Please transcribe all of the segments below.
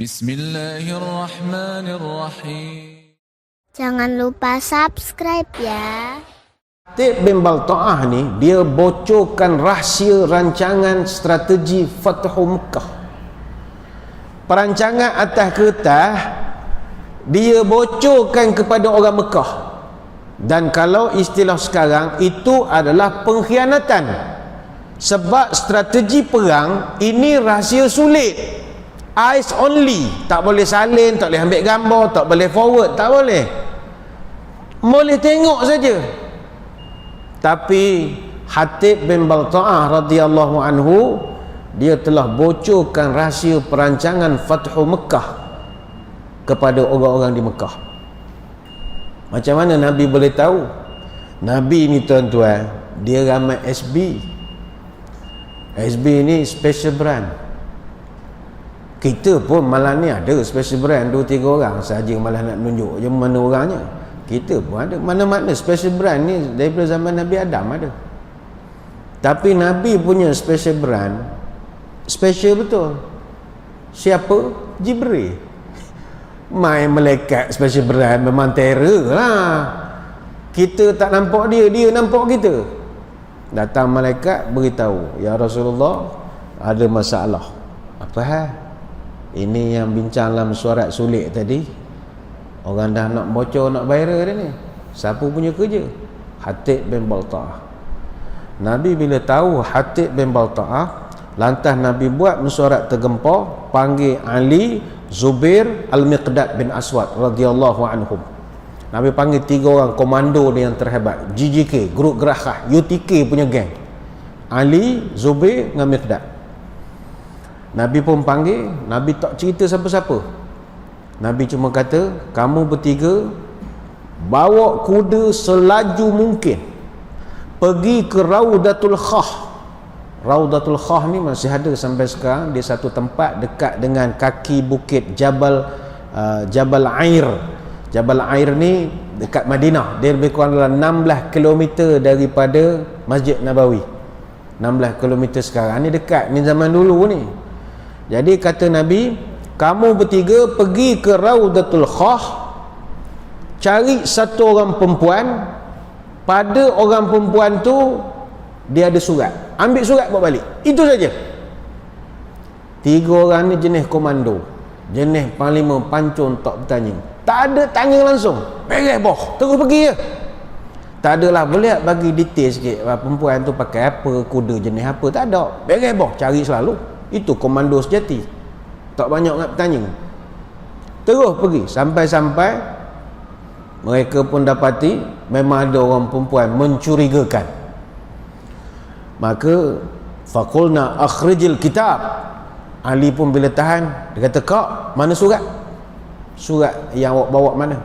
Bismillahirrahmanirrahim. Jangan lupa subscribe ya. Hatib bin Balta'ah ni dia bocorkan rahsia rancangan strategi Fathu Mekah. Perancangan atas kertas dia bocorkan kepada orang Mekah. Dan kalau istilah sekarang itu adalah pengkhianatan. Sebab strategi perang ini rahsia sulit. Eyes only, tak boleh salin, tak boleh ambil gambar, tak boleh forward, tak boleh. Boleh tengok saja. Tapi Hatib bin Balta'ah radhiyallahu anhu dia telah bocorkan rahsia perancangan Fathu Mekah kepada orang-orang di Mekah. Macam mana Nabi boleh tahu? Nabi ni tuan-tuan, dia ramai SB. SB ni special brand. Kita pun malam ni ada special brand 2-3 orang sahaja malah nak tunjuk je mana orangnya. Kita pun ada mana-mana special brand ni daripada zaman Nabi Adam ada. Tapi Nabi punya special brand special betul. Siapa? Jibril. Main malaikat special brand memang terror lah. Kita tak nampak dia, dia nampak kita. Datang malaikat beritahu, ya Rasulullah ada masalah. Apa hal? Ini yang bincang dalam surat sulit tadi. Orang dah nak bocor, nak viral dah ni. Siapa punya kerja? Hatib bin Balta'ah. Nabi bila tahu Hatib bin Balta'ah, lantas Nabi buat mesyuarat tergempar, panggil Ali, Zubair, Al-Miqdad bin Aswad radhiyallahu anhum. Nabi panggil 3 orang komando dia yang terhebat, GGK, Grup Gerahkah, UTK punya geng. Ali, Zubair dengan Miqdad. Nabi pun panggil, Nabi tak cerita siapa-siapa. Nabi cuma kata, kamu bertiga bawa kuda selaju mungkin pergi ke Raudatul Khah. Raudatul Khah ni masih ada sampai sekarang. Dia satu tempat dekat dengan kaki bukit Jabal Air. Jabal Air ni dekat Madinah. Dia lebih kurang dalam 16 km daripada Masjid Nabawi. 16 km sekarang ni dekat, ni zaman dulu ni. Jadi kata Nabi, kamu bertiga pergi ke Raudatul Khah, cari satu orang perempuan. Pada orang perempuan tu dia ada surat, ambil surat bawa balik. Itu saja. 3 orang ni jenis komando, jenis panglima pancung tak bertanya. Tak ada tanya langsung, beres boh, terus pergi je. Tak adalah boleh bagi detail sikit perempuan tu pakai apa, kuda jenis apa, tak ada. Beres boh, cari selalu. Itu komando sejati, tak banyak nak bertanya. Terus pergi sampai-sampai mereka pun dapati memang ada orang perempuan mencurigakan. Maka faqulna akhrijil kitab. Ali pun bila tahan, dia kata, kak, mana surat? Surat yang awak bawa mana?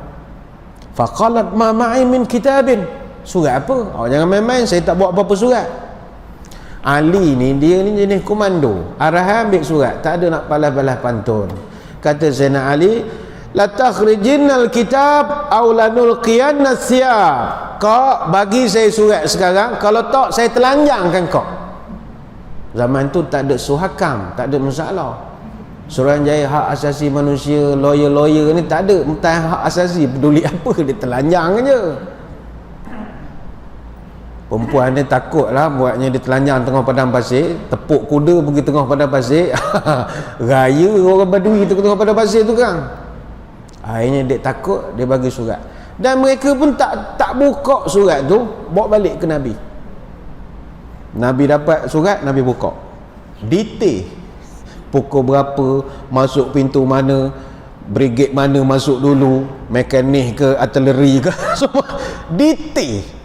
Faqalat ma ma'i min kitabin. Surat apa? Oh, jangan main-main, saya tak bawa apa-apa surat. Ali ni, dia ni jenis komando. Arahan ambil surat, tak ada nak balas-balas pantun. Kata Zainal Ali, la takhrijinnal kitab aw lanulqiyanna siyab. Kak, bagi saya surat sekarang, kalau tak saya telanjangkan kau. Zaman tu tak ada suhakam, tak ada masalah. Suruhanjaya hak asasi manusia, lawyer-lawyer ni tak ada tentang hak asasi, peduli apa, dia telanjang je. Perempuan ni takutlah buatnya dia telanjang tengah padang pasir, tepuk kuda pergi tengah padang pasir. Raya orang Badui tengah padang pasir tu kan. Akhirnya dia takut, dia bagi surat. Dan mereka pun tak buka surat tu, bawa balik ke Nabi. Nabi dapat surat, Nabi buka. Detail. Pukul berapa, masuk pintu mana, brigade mana masuk dulu, mekanik ke, artileri ke, semua detail.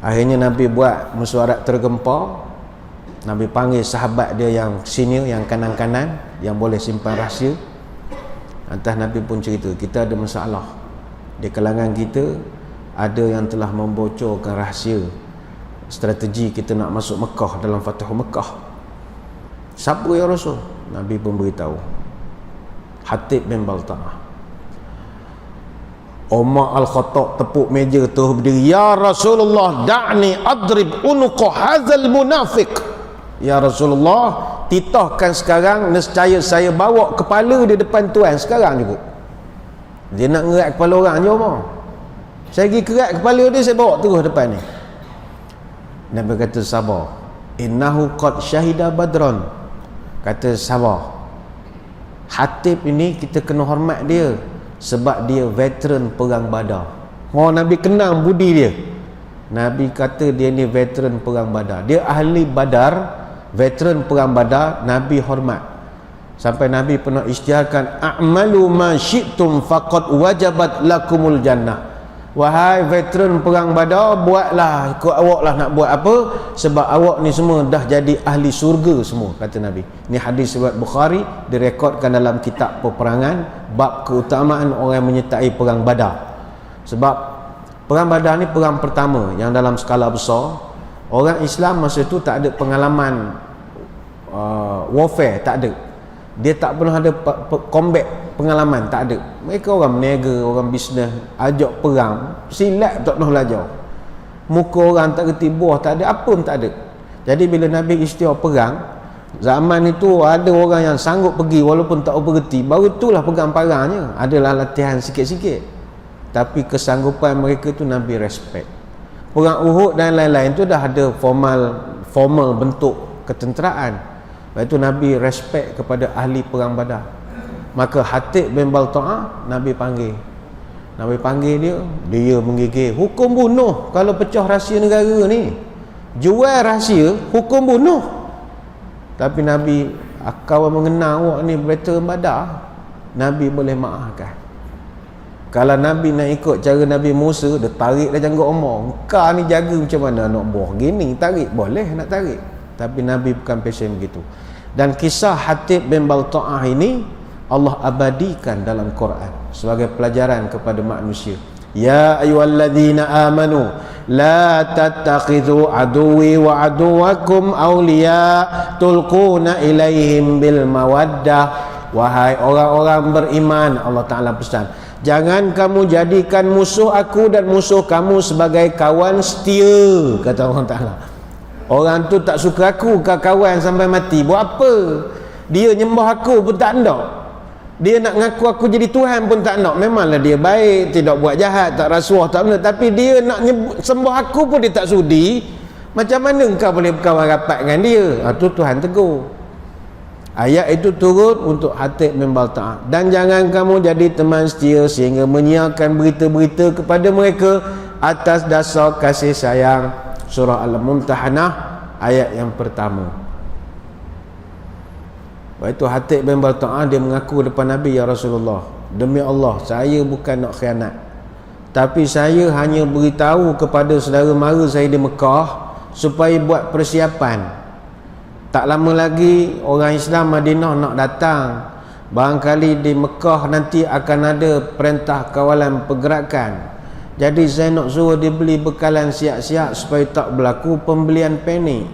Akhirnya Nabi buat mesyuarat tergempar. Nabi panggil sahabat dia yang senior, yang kanan-kanan, yang boleh simpan rahsia. Lantas Nabi pun cerita, kita ada masalah di kalangan kita, ada yang telah membocorkan rahsia strategi kita nak masuk Mekah dalam Fathu Mekah. Siapa ya Rasul? Nabi pun beritahu, Hatib bin Balta'ah. Umar Al-Khattab tepuk meja tu berdiri, ya Rasulullah, da'ni adrib unuqa hadzal munafiq. Ya Rasulullah, titahkan sekarang, nescaya saya bawa kepala dia depan tuan sekarang juga. Dia nak ngerat kepala orang je Umar. Saya pergi kerat kepala dia, saya bawa terus depan ni. Nabi kata sabar. Innahu qad syahida badron. Kata sabar. Hatib ini kita kena hormat dia sebab dia veteran perang Badar. Nabi kenal budi dia. Nabi kata dia ni veteran perang Badar. Dia ahli Badar, veteran perang Badar. Nabi hormat. Sampai Nabi pernah isytiharkan, a'malu ma syi'tum faqad wajabat lakumul jannah. Wahai veteran perang Badar, buatlah, ikut awak lah nak buat apa, sebab awak ni semua dah jadi ahli surga semua, kata Nabi. Ni hadis riwayat Bukhari, direkodkan dalam kitab peperangan, bab keutamaan orang yang menyertai perang Badar. Sebab perang Badar ni perang pertama yang dalam skala besar. Orang Islam masa tu tak ada pengalaman warfare, tak ada. Dia tak pernah ada combat pengalaman, tak ada. Mereka orang meniaga, orang bisnes, ajak perang, silat tak pernah belajar. Muka orang tak kerti buah, tak ada, apa pun tak ada. Jadi bila Nabi istiaw perang, zaman itu ada orang yang sanggup pergi walaupun tak bergerti, baru itulah pegang parangnya. Adalah latihan sikit-sikit, tapi kesanggupan mereka tu Nabi respect. Perang Uhud dan lain-lain tu dah ada formal bentuk ketenteraan. Lepas itu Nabi respect kepada ahli perang Badar. Maka Hatib bin Balta'ah Nabi panggil. Nabi panggil dia menggigil. Hukum bunuh kalau pecah rahsia negara ni. Jual rahsia, hukum bunuh. Tapi Nabi, kau mengenal awak ni veteran Badar, Nabi boleh maafkan. Kalau Nabi nak ikut cara Nabi Musa, dia tarik dah janggut Umar. Kau ni jaga macam mana anak buah gini, tarik boleh nak tarik. Tapi Nabi bukan passion begitu. Dan kisah Hatib bin Balta'ah ini Allah abadikan dalam Quran sebagai pelajaran kepada manusia. Ya ayyuhalladzina amanu la tattakhidhu aduwwi wa aduwwakum awliya tulquna ilaihim bil mawaddah. Wahai orang-orang beriman, Allah Ta'ala pesan, jangan kamu jadikan musuh aku dan musuh kamu sebagai kawan setia, kata Allah Ta'ala. Orang tu tak suka aku, kau kawan sampai mati, buat apa? Dia nyembah aku pun tak nak, dia nak ngaku aku jadi Tuhan pun tak nak. Memanglah dia baik, tidak buat jahat, tak rasuah, tak benda, tapi dia nak sembah aku pun dia tak sudi. Macam mana engkau boleh berkawan rapat dengan dia? Tu Tuhan tegur. Ayat itu turun untuk Hatib bin Balta'ah. Dan jangan kamu jadi teman setia sehingga menyiarkan berita-berita kepada mereka atas dasar kasih sayang. Surah Al-Mumtahanah ayat yang pertama. Lepas itu Hatib bin Balta'ah dia mengaku depan Nabi, ya Rasulullah, demi Allah saya bukan nak khianat, tapi saya hanya beritahu kepada saudara mara saya di Mekah supaya buat persiapan. Tak lama lagi orang Islam Madinah nak datang. Barangkali di Mekah nanti akan ada perintah kawalan pergerakan. Jadi saya nak suruh dia beli bekalan siap-siap supaya tak berlaku pembelian panik.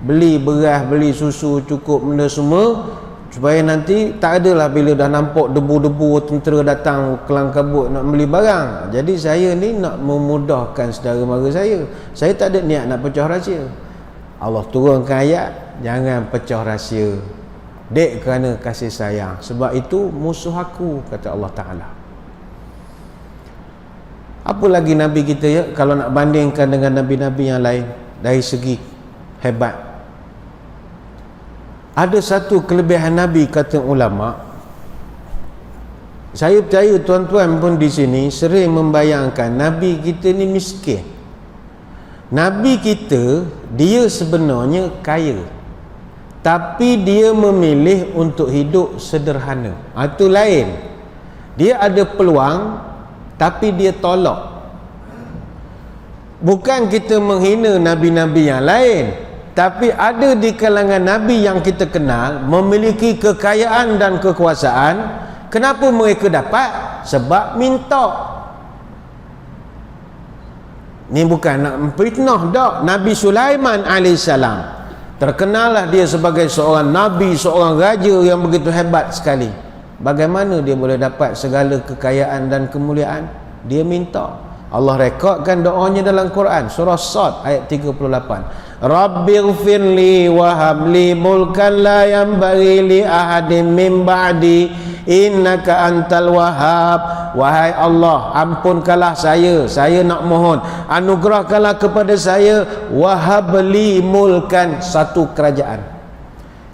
Beli beras, beli susu cukup benda semua, supaya nanti tak adalah bila dah nampak debu-debu tentera datang kelang kabut nak beli barang. Jadi saya ni nak memudahkan saudara mara saya. Saya tak ada niat nak pecah rahsia. Allah turunkan ayat, jangan pecah rahsia. Dek kerana kasih sayang. Sebab itu musuh aku, kata Allah Ta'ala. Apa lagi Nabi kita ya, kalau nak bandingkan dengan Nabi-Nabi yang lain dari segi hebat. Ada satu kelebihan Nabi, kata ulama. Saya percaya tuan-tuan pun di sini sering membayangkan Nabi kita ni miskin. Nabi kita, dia sebenarnya kaya, tapi dia memilih untuk hidup sederhana. Itu lain. Dia ada peluang, tapi dia tolak. Bukan kita menghina Nabi-Nabi yang lain, tapi ada di kalangan Nabi yang kita kenal memiliki kekayaan dan kekuasaan. Kenapa mereka dapat? Sebab minta. Ni bukan nak fitnah dak. Nabi Sulaiman alaihissalam, terkenallah dia sebagai seorang Nabi, seorang raja yang begitu hebat sekali. Bagaimana dia boleh dapat segala kekayaan dan kemuliaan? Dia minta. Allah rekodkan doanya dalam Quran, surah Sad ayat 38. Rabbighfirli wa habli mulkan la yanbaghi li ahadin min ba'di innaka antal wahhab. Wahai Allah, ampunkanlah saya nak mohon, anugerahkanlah kepada saya, wahabli mulkan, satu kerajaan,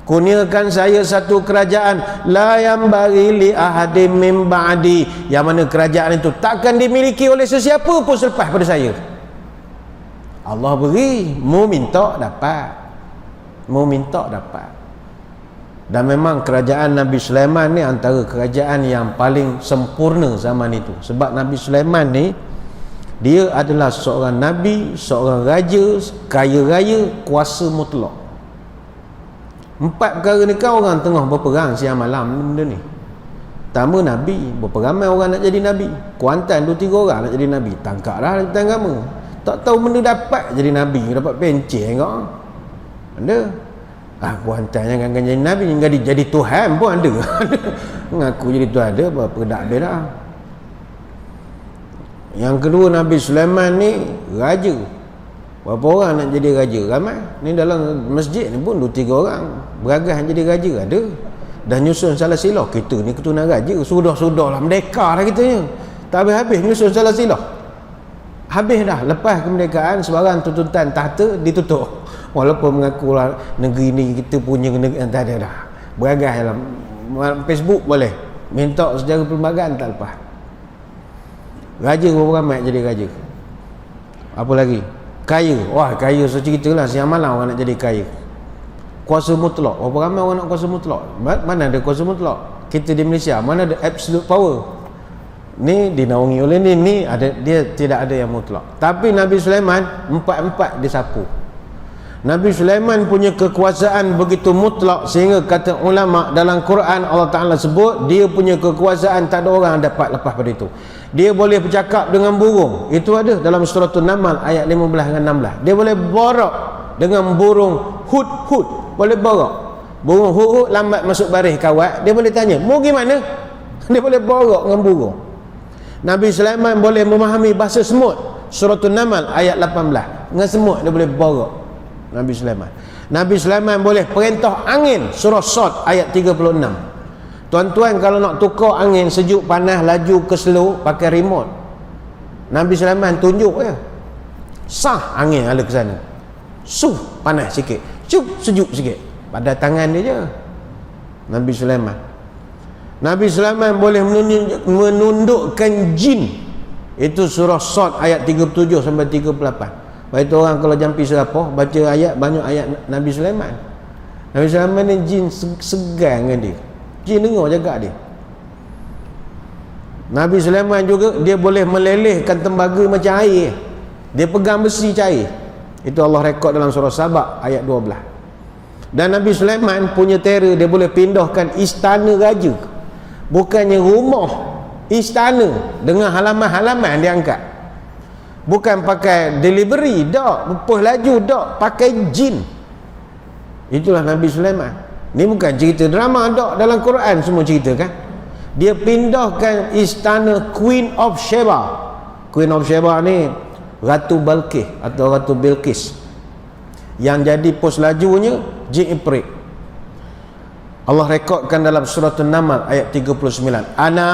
kurniakan saya satu kerajaan, la yanbaghi li ahadin min ba'di, yang mana kerajaan itu takkan dimiliki oleh sesiapa pun selepas pada saya. Allah beri, mu minta dapat, mu minta dapat. Dan memang kerajaan Nabi Sulaiman ni antara kerajaan yang paling sempurna zaman itu. Sebab Nabi Sulaiman ni, dia adalah seorang nabi, seorang raja, kaya raya, kuasa mutlak. 4 perkara ni kan orang tengah berperang siang malam benda ni. Pertama, nabi, berapa ramai orang nak jadi nabi? Kuantan 2-3 orang nak jadi nabi, tangkaplah dalam agama. Tak tahu benda dapat jadi nabi, dapat pencen kau. Ada. Kuantan jangan jadi nabi, jadi Tuhan pun ada. Mengaku jadi Tuhan ada, berapa dak habis dah. Yang kedua, Nabi Sulaiman ni raja. Berapa orang nak jadi raja? Ramai. Ni dalam masjid ni pun 2-3 orang beragas jadi raja ada. Dan nyusun salah silah. Kita ni keturunan raja, sudah-sudah lah merdeka dah kita ni. Tak habis-habis nyusun salah silah. Habis dah, lepas kemerdekaan sebarang tuntutan tahta ditutup. Walaupun mengaku lah negeri ni kita punya negeri, tak ada dah. Beragas dalam Facebook boleh, minta sejarah perlembagaan tak lepas. Raja berapa ramai jadi raja? Apa lagi? Kaya. Wah, kaya secerita lah, siang malam orang nak jadi kaya. Kuasa mutlak. Berapa ramai orang nak kuasa mutlak? Mana ada kuasa mutlak? Kita di Malaysia, mana ada absolute power? Ni dinaungi oleh ni ada, dia tidak ada yang mutlak. Tapi Nabi Sulaiman 4 disapu. Nabi Sulaiman punya kekuasaan begitu mutlak sehingga kata ulama dalam Quran Allah Ta'ala sebut dia punya kekuasaan tak ada orang dapat lepas pada itu. Dia boleh bercakap dengan burung. Itu ada dalam surah An-Naml ayat 15 dan 16. Dia boleh borak dengan burung hud-hud. Boleh borak. Burung hud-hud lambat masuk baris kawat, dia boleh tanya, "Mu gimana?" Dia boleh borak dengan burung. Nabi Sulaiman boleh memahami bahasa semut. Surah An-Naml ayat 18. Dengan semut dia boleh borak. Nabi Sulaiman. Nabi Sulaiman boleh perintah angin. Surah Sad ayat 36. Tuan-tuan kalau nak tukar angin sejuk, panas, laju ke slow pakai remote. Nabi Sulaiman tunjuk je. Sah angin ala ke sana. Suh panas sikit. Cup sejuk sikit. Pada tangan dia je. Nabi Sulaiman. Nabi Sulaiman boleh menundukkan jin. Itu surah Sad ayat 37 sampai 38. Baik tu orang kalau jampi serapah baca ayat, banyak ayat Nabi Sulaiman. Nabi Sulaiman ni jin segan dengan dia. Jin dengar jaga dia. Nabi Sulaiman juga dia boleh melelehkan tembaga macam air. Dia pegang besi cair. Itu Allah rekod dalam surah Sabah ayat 12. Dan Nabi Sulaiman punya terror, dia boleh pindahkan istana raja. Bukannya rumah, istana dengan halaman-halaman dia angkat. Bukan pakai delivery, tak. Lepas laju, tak. Pakai jin. Itulah Nabi Sulaiman. Ni bukan cerita drama, tak. Dalam Quran semua cerita kan. Dia pindahkan istana Queen of Sheba. Queen of Sheba ni Ratu Balqis atau Ratu Bilqis. Yang jadi pos lajunya jin Ifrit. Allah rekodkan dalam surah An-Naml ayat 39. Ana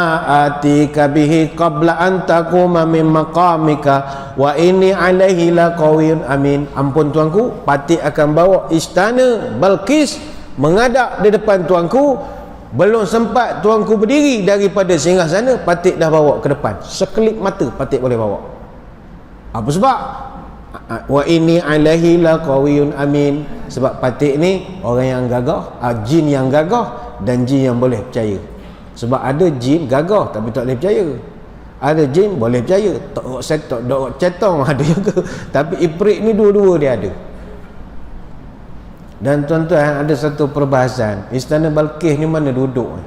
atika bihi qabla an taquma min maqamika wa inni alaihi laqawiyyun amin. Ampun tuanku, patik akan bawa istana Balqis menghadap di depan tuanku. Belum sempat tuanku berdiri daripada singgasana, patik dah bawa ke depan. Sekelip mata patik boleh bawa. Apa sebab? Wa inni alaihi laqawiyyun amin. Sebab patik ni orang yang gagah, jin yang gagah dan jin yang boleh percaya. Sebab ada jin gagah tapi tak boleh percaya. Ada jin boleh percaya, tok setok, dok cetong ada juga. Tapi Ifrit ni dua-dua dia ada. Dan tuan-tuan, ada satu perbahasan, istana Balqis ni mana duduk?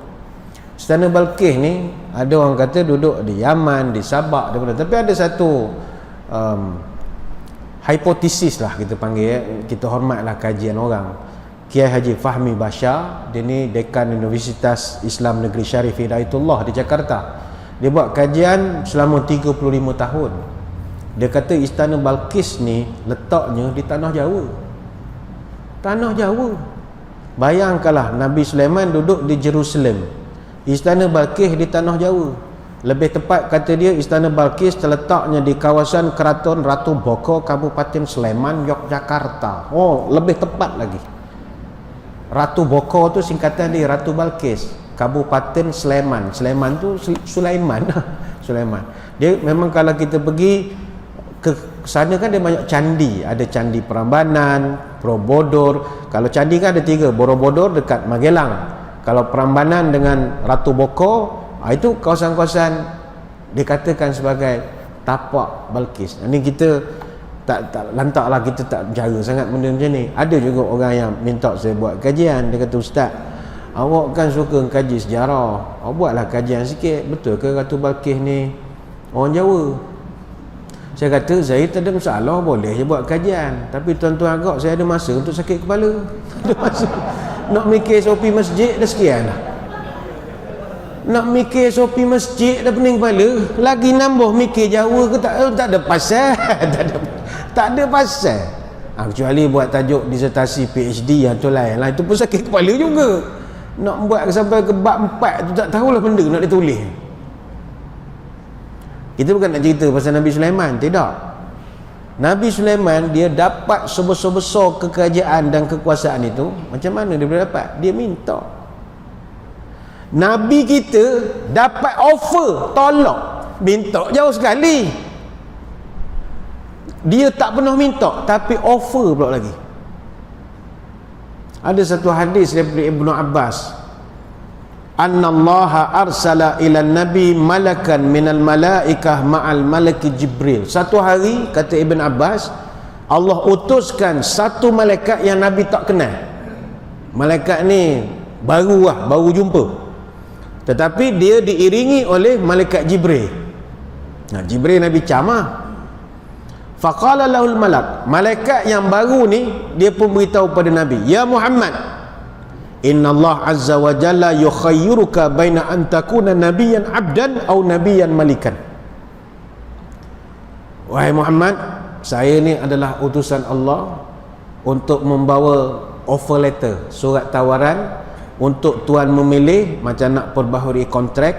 Istana Balqis ni ada orang kata duduk di Yaman, di Sabak, tapi ada satu hipotesis lah kita panggil, kita hormatlah kajian orang. Kiai Haji Fahmi Bashar, dia ni dekan Universitas Islam Negeri Syarif Hidayatullah di Jakarta. Dia buat kajian selama 35 tahun Dia kata istana Balqis ni letaknya di tanah Jawa. Tanah Jawa. Bayangkanlah Nabi Sulaiman duduk di Jerusalem, istana Balqis di tanah Jawa. Lebih tepat kata dia, istana Balqis terletaknya di kawasan Keraton Ratu Boko, Kabupaten Sleman, Yogyakarta. Oh, lebih tepat lagi. Ratu Boko tu singkatan dia Ratu Balqis, Kabupaten Sleman. Sleman tu Sulaiman. Sulaiman. Dia memang kalau kita pergi ke sana kan dia banyak candi. Ada candi Prambanan, Borobudur. Kalau candi kan ada 3. Borobudur dekat Magelang. Kalau Prambanan dengan Ratu Boko, itu kawasan-kawasan dikatakan sebagai tapak Balqis. Ini kita tak lantaklah, kita tak bercara sangat benda macam ni. Ada juga orang yang minta saya buat kajian. Dia kata, Ustaz, awak kan suka kaji sejarah, awak buatlah kajian sikit. Betul ke Ratu Balqis ni orang Jawa? Saya kata, saya tak ada masalah, boleh je buat kajian. Tapi tuan-tuan agak, saya ada masa untuk sakit kepala. Ada masa nak mikir SOP masjid dah sekian lah. Nak mikir SOP masjid dah pening kepala, lagi nambah mikir Jawa ke tak ada pasal. tak ada pasal. Kecuali buat tajuk disertasi PhD atau lain lah, itu pun sakit kepala juga. Nak buat sampai ke bab 4 tu tak tahulah benda nak ditulis. Kita bukan nak cerita pasal Nabi Sulaiman, tidak. Nabi Sulaiman dia dapat sebesar-besar kekerajaan dan kekuasaan itu. Macam mana dia boleh dapat? Dia minta. Nabi kita dapat offer, tolak, minta jauh sekali. Dia tak pernah minta, tapi offer pula lagi. Ada satu hadis daripada Ibnu Abbas, annallaha arsala ila nabi malakan minal malaikah ma'al malaki Jibril. Satu hari, kata Ibn Abbas, Allah utuskan satu malaikat yang Nabi tak kenal. Malaikat ni baru jumpa, tetapi dia diiringi oleh malaikat Jibril. Jibril Nabi camah. Faqala lahul malak, malaikat yang baru ni dia pun beritahu pada Nabi, ya Muhammad, inna Allah azza wa jalla yukhayyiruka baina an takuna nabiyyan abdan atau nabiyyan malikan. Wahai Muhammad, saya ni adalah utusan Allah untuk membawa offer letter, surat tawaran, untuk tuan memilih. Macam nak perbaharui kontrak,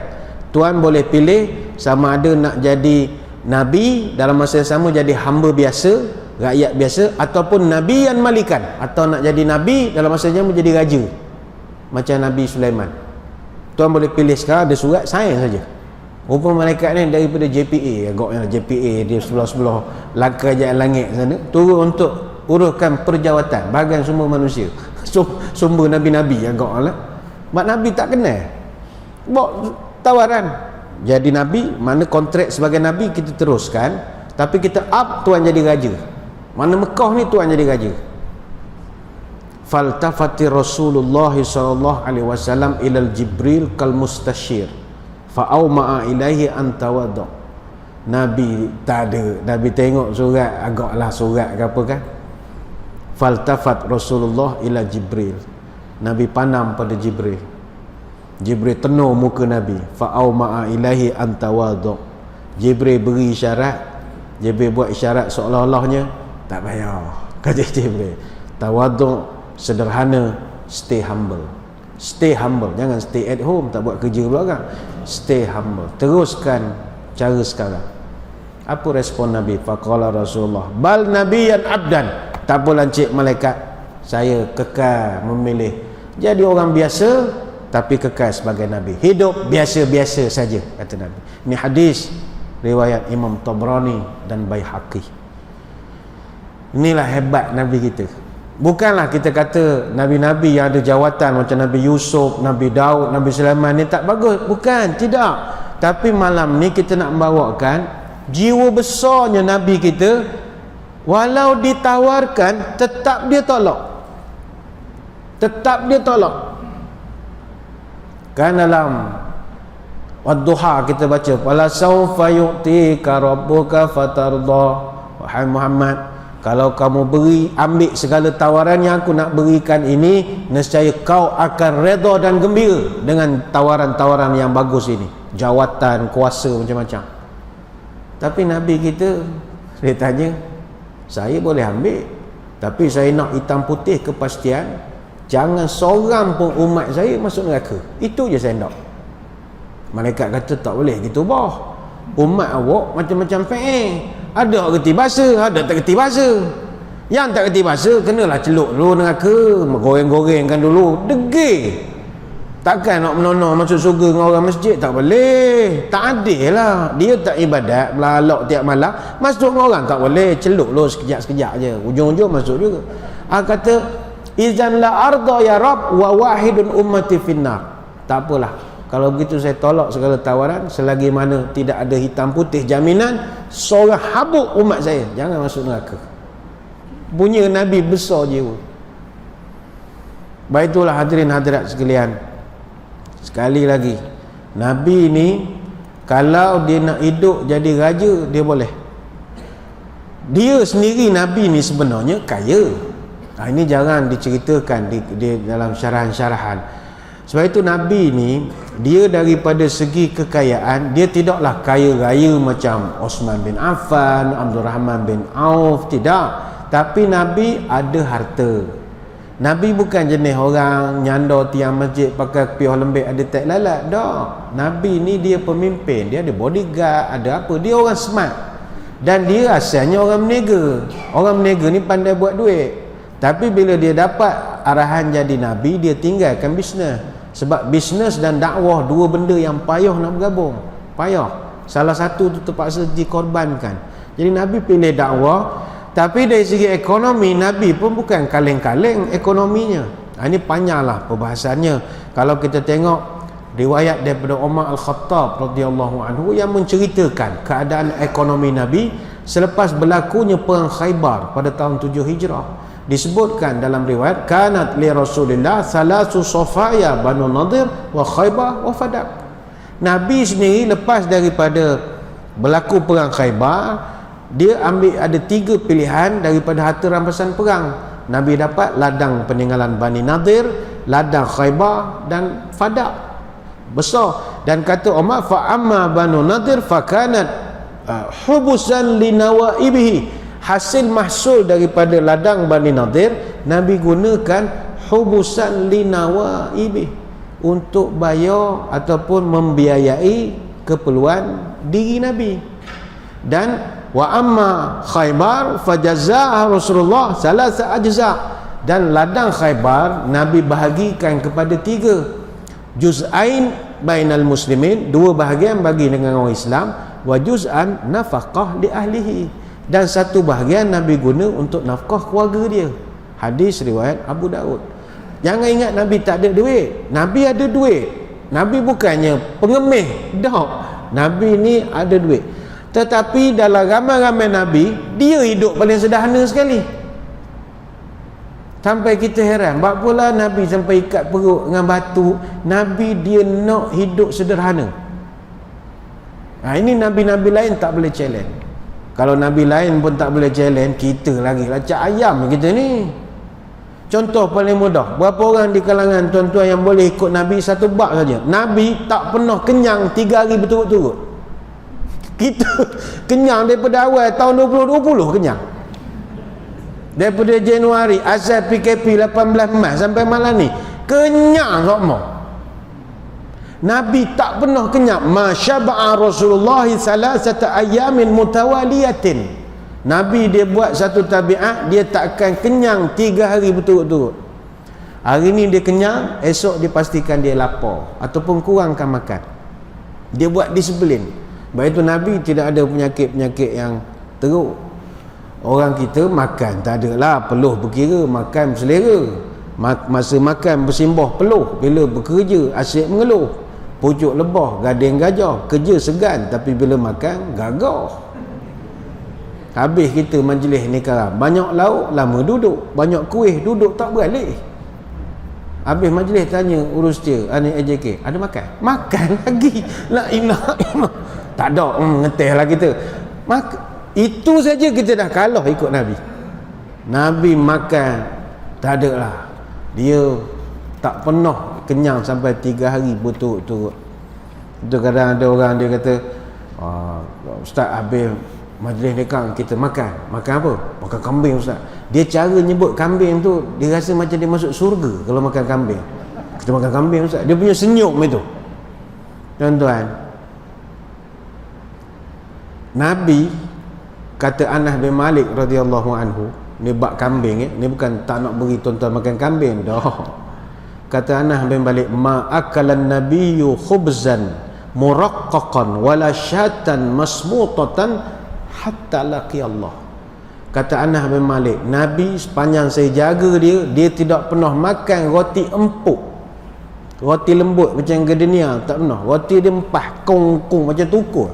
tuan boleh pilih sama ada nak jadi nabi, dalam masa yang sama jadi hamba biasa, rakyat biasa, ataupun nabi yang malikan, atau nak jadi nabi dalam masa yang sama jadi raja, macam Nabi Sulaiman. Tuan boleh pilih. Sekarang ada surat sign saja. Rupa malaikat ni daripada JPA, agaknya JPA dia sebelah-sebelah kerajaan langit sana, turun untuk uruskan perjawatan bahagian sumber manusia, sumber nabi-nabi agaklah. Mak nabi tak kenal, bawa tawaran jadi nabi, mana kontrak sebagai nabi kita teruskan, tapi kita up tuan jadi raja. Mana Mekah ni tuan jadi raja. Faltafati Rasulullah sallallahu alaihi wasallam ilal Jibril kal mustashir fa'auma'a ilaihi an tawaddu. Nabi tak ada, Nabi tengok surat, agaklah surat ke apa kan. Faltafat Rasulullah ila Jibril, Nabi pandang pada Jibril. Jibril tenur muka Nabi, fa'auma'a ilaihi an tawaddu. Jibril beri isyarat, Jibril buat isyarat seolah-olahnya tak payah, kata Jibril. Tawaddu, sederhana, stay humble. Stay humble, jangan stay at home, tak buat kerja belakang. Stay humble, teruskan cara sekarang. Apa respon Nabi? Faqala Rasulullah, bal nabiyyan abdan. Tak apa lancik malaikat, saya kekal memilih jadi orang biasa, tapi kekal sebagai Nabi, hidup biasa-biasa saja, kata Nabi. Ini hadis riwayat Imam Tabrani dan Baihaqi. Inilah hebat Nabi kita. Bukanlah kita kata Nabi-Nabi yang ada jawatan macam Nabi Yusuf, Nabi Daud, Nabi Sulaiman ni tak bagus. Bukan, tidak. Tapi malam ni kita nak membawakan jiwa besarnya Nabi kita. Walau ditawarkan, tetap dia tolak. Tetap dia tolak. Kan dalam Wadduha kita baca, fala sawfa yu'tika rabbuka fatarda. Wahai Muhammad, kalau kamu ambil segala tawaran yang aku nak berikan ini, nescaya kau akan redha dan gembira dengan tawaran-tawaran yang bagus ini, jawatan, kuasa, macam-macam. Tapi Nabi kita Dia tanya, saya boleh ambil, tapi saya nak hitam putih kepastian, jangan seorang pun umat saya masuk neraka. Itu je saya nak. Malaikat kata tak boleh gitu boh. Umat awak macam-macam ada reti bahasa, ada tak reti bahasa. Yang tak reti bahasa kenalah celuk dulu neraka, goreng-gorengkan dulu, degil. Takkan nak menonoh masuk surga dengan orang masjid, tak boleh. Tak adil lah. Dia tak ibadat, belalak tiap malam, masuk dengan orang tak boleh. Celuk lu sekejap-sekejap je, ujung-ujung masuk juga. Kata izan la arda ya rab wa wahidun ummati finnar. Tak apalah, kalau begitu saya tolak segala tawaran, selagi mana tidak ada hitam putih jaminan seorang habuk umat saya jangan masuk neraka. Punya Nabi besar jiwa. Baiklah hadirin hadirat sekalian, sekali lagi, Nabi ni kalau dia nak hidup jadi raja, dia boleh. Dia sendiri Nabi ni sebenarnya kaya. Ini jangan diceritakan di dalam syarahan-syarahan. Sebab itu Nabi ni, dia daripada segi kekayaan, dia tidaklah kaya raya macam Osman bin Affan, Abdul Rahman bin Auf, tidak. Tapi Nabi ada harta. Nabi bukan jenis orang nyandor tiang masjid pakai piah lembik ada tek lalat. Tak. Nabi ni dia pemimpin, dia ada bodyguard, ada apa. Dia orang smart. Dan dia asalnya orang meniaga. Orang meniaga ni pandai buat duit. Tapi bila dia dapat arahan jadi Nabi, dia tinggalkan bisnes. Sebab bisnes dan dakwah dua benda yang payah nak bergabung. Payah. Salah satu tu terpaksa dikorbankan. Jadi Nabi pilih dakwah. Tapi dari segi ekonomi, Nabi pun bukan kaleng-kaleng ekonominya. Ini panjanglah perbahasannya. Kalau kita tengok riwayat daripada Umar Al-Khattab radhiyallahu anhu yang menceritakan keadaan ekonomi Nabi selepas berlakunya perang Khaybar pada tahun 7 Hijrah. Disebutkan dalam riwayat, kanat li Rasulillah salasu safaya Banu Nadir wa Khaybar wa Fadak. Nabi sendiri lepas daripada berlaku perang Khaybar, dia ambil ada 3 pilihan daripada harta rampasan perang. Nabi dapat ladang peninggalan Bani Nadir, ladang Khaybar dan Fadak. Besar. Dan kata Umar, fa amma Banu Nadir fakanat hubusan li nawaibihi. Hasil mahsul daripada ladang Bani Nadir, Nabi gunakan hubusan li nawaibihi untuk bayar ataupun membiayai keperluan diri Nabi. Dan wa amma Khaybar fajazaa Rasulullah salasa ajza, dan ladang Khaybar Nabi bahagikan kepada 3 juz'ain bainal muslimin, 2 bahagian bagi dengan orang Islam, wa juz'an nafaqah li ahlihi, dan 1 bahagian Nabi guna untuk nafkah keluarga dia. Hadis riwayat Abu Daud. Jangan ingat Nabi tak ada duit. Nabi ada duit. Nabi bukannya pengemih, dak. Nabi ni ada duit. Tetapi dalam ramai-ramai Nabi, dia hidup paling sederhana sekali. Sampai kita heran, bapalah Nabi sampai ikat perut dengan batu. Nabi dia nak hidup sederhana. Ini Nabi-Nabi lain tak boleh challenge. Kalau Nabi lain pun tak boleh challenge, kita lagi lacak ayam kita ni. Contoh paling mudah, berapa orang di kalangan tuan-tuan yang boleh ikut Nabi 1 bab saja? Nabi tak pernah kenyang 3 hari berturut-turut. Kita kenyang daripada awal tahun 2020 kenyang. Daripada Januari asal PKP 18 Mac sampai malam ni kenyang semua. Nabi tak pernah kenyang. Ma syaba'a Rasulullah salasata ayamin mutawaliyatin. Nabi dia buat satu tabiat, dia tak akan kenyang 3 hari berturut-turut. Hari ni dia kenyang, esok dia pastikan dia lapar ataupun kurangkan makan. Dia buat disiplin. Sebab itu Nabi tidak ada penyakit-penyakit yang teruk. Orang kita makan tak ada lah peluh berkira, makan selera. Masa makan bersimbah peluh, bila bekerja asyik mengeluh. Pucuk lebah, gading gajah, kerja segan, tapi bila makan gagah. Habis kita majlis ni sekarang, banyak lauk lama duduk, banyak kuih duduk tak beralih. Habis majlis tanya urus dia, ni AJK, ada makan? Makan lagi. La ilaha illallah. Tak ada, ngeteh lah kita. Itu saja kita dah kalah ikut Nabi. Nabi makan tak ada lah. Dia tak pernah kenyang sampai 3 hari berturut-turut. Itu kadang ada orang dia kata, Ustaz habis majlis nikah kita makan apa? Makan kambing ustaz. Dia cara nyebut kambing tu dia rasa macam dia masuk surga kalau makan kambing. Kita makan kambing ustaz. Dia punya senyum itu. Tuan-tuan, Nabi kata Anas bin Malik radhiyallahu anhu, ni bab kambing ni bukan tak nak beri tuan-tuan makan kambing dah. Kata Anas bin Malik, ma akalan nabiyyu khubzan muraqqaqan wala syatan masmutatan hatta laqi Allah. Kata Anas bin Malik, Nabi sepanjang saya jaga dia tidak pernah makan roti empuk, roti lembut macam gardenia, tak pernah. Roti dia empah kong-kong macam tukur.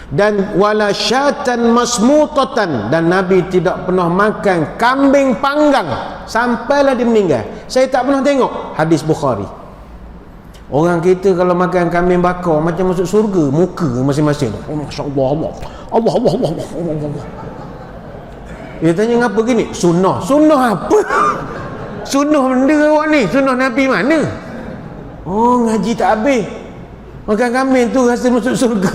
Dan wala syatan masmutatan, dan Nabi tidak pernah makan kambing panggang sampailah dia meninggal. Saya tak pernah tengok. Hadis Bukhari. Orang kita kalau makan kambing bakar macam masuk surga, muka masing-masing. Oh, masya-Allah, Allah. Allah, Allah, Allah, Allah, Allah. Dia tanya ngapa gini? Sunnah. Sunnah apa? Sunnah benda awak ni? Sunnah Nabi mana? Oh, ngaji tak habis. Makan kambing tu rasa masuk surga.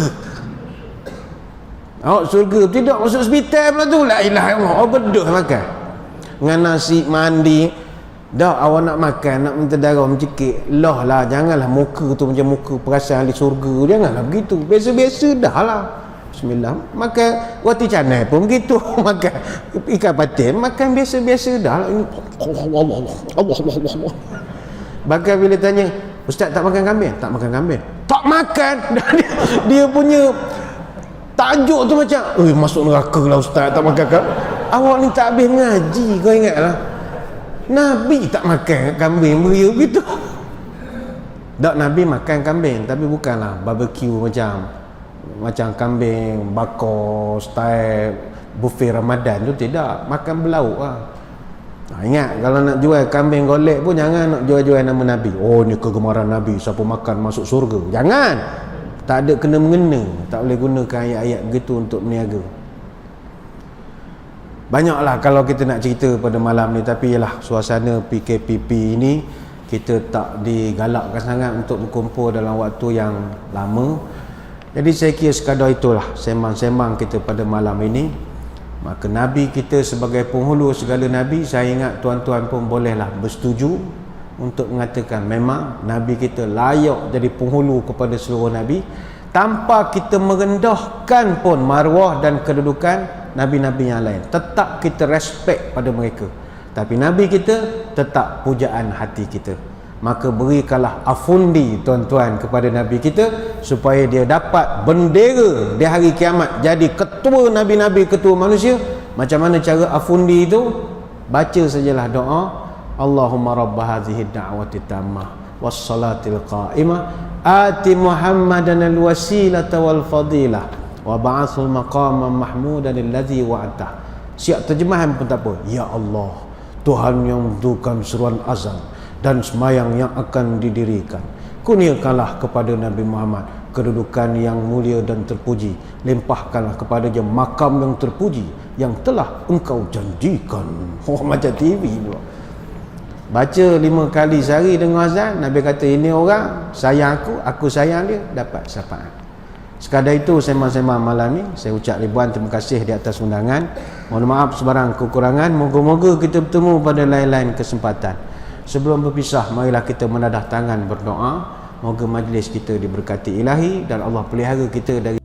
Awak surga tidak masuk hospital pula tu. La ilaha illallah. Oh, beduh makan dengan nasi mandi. Dah awak nak makan, nak minta darah mencekik, lah lah, janganlah muka tu macam muka perasan ahli surga. Janganlah begitu. Biasa-biasa dah lah. Bismillah. Makan roti canai pun begitu. Makan ikan patin, makan biasa-biasa dah lah. Ini Allah, Allah, Allah, Allah. Bahkan bila tanya, ustaz tak makan kambing? Tak makan kambing. Tak makan. Dia punya tajuk tu macam, masuk neraka lah ustaz tak makan kambing. Awak ni tak habis ngaji, kau ingat lah. Nabi tak makan kambing beria begitu. Tak, Nabi makan kambing, tapi bukanlah barbecue macam kambing bakar style buffet Ramadan tu, tidak. Makan belauk lah. Ingat, kalau nak jual kambing golek pun jangan nak jual-jual nama Nabi. Oh, ni kegemaran Nabi, siapa makan masuk surga. Jangan. Tak ada kena-mengena. Tak boleh gunakan ayat-ayat begitu untuk meniaga. Banyaklah kalau kita nak cerita pada malam ni, tapi ialah suasana PKPP ini kita tak digalakkan sangat untuk berkumpul dalam waktu yang lama. Jadi saya kira sekadar itulah sembang-sembang kita pada malam ini. Maka Nabi kita sebagai penghulu segala Nabi, saya ingat tuan-tuan pun bolehlah bersetuju untuk mengatakan memang Nabi kita layak jadi penghulu kepada seluruh Nabi, tanpa kita merendahkan pun maruah dan kedudukan Nabi-Nabi yang lain. Tetap kita respect pada mereka, tapi Nabi kita tetap pujaan hati kita. Maka berikanlah afundi tuan-tuan kepada Nabi kita, supaya dia dapat bendera di hari kiamat jadi ketua Nabi-Nabi, ketua manusia. Macam mana cara afundi itu? Baca sajalah doa, Allahumma rabba hadhihi da'wati tammah wassalatil qa'imah ati Muhammadan alwasilata wal fadilah wa ba'athul maqaman mahmudan alladhi wa'atah. Siap terjemahan pun tak apa. Ya Allah, Tuhan yang menentukan seruan azan dan semayang yang akan didirikan, kurniakanlah kepada Nabi Muhammad kedudukan yang mulia dan terpuji. Limpahkanlah kepadanya makam yang terpuji yang telah engkau janjikan. Oh, macam TV pula. Baca 5 kali sehari dengan azan. Nabi kata ini orang sayang aku sayang dia, dapat syafaat. Sekadar itu sembang-sembang malam ni. Saya ucap ribuan terima kasih di atas undangan. Mohon maaf sebarang kekurangan. Moga-moga kita bertemu pada lain-lain kesempatan. Sebelum berpisah, marilah kita menadah tangan berdoa. Moga majlis kita diberkati ilahi dan Allah pelihara kita dari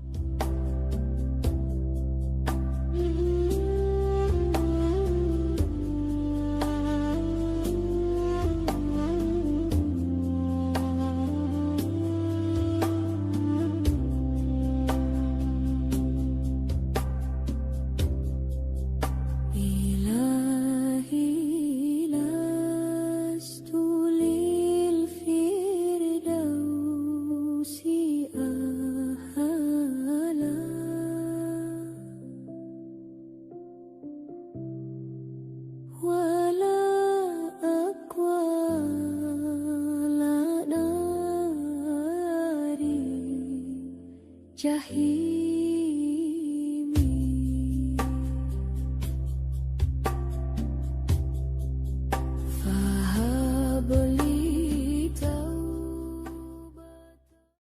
jahil.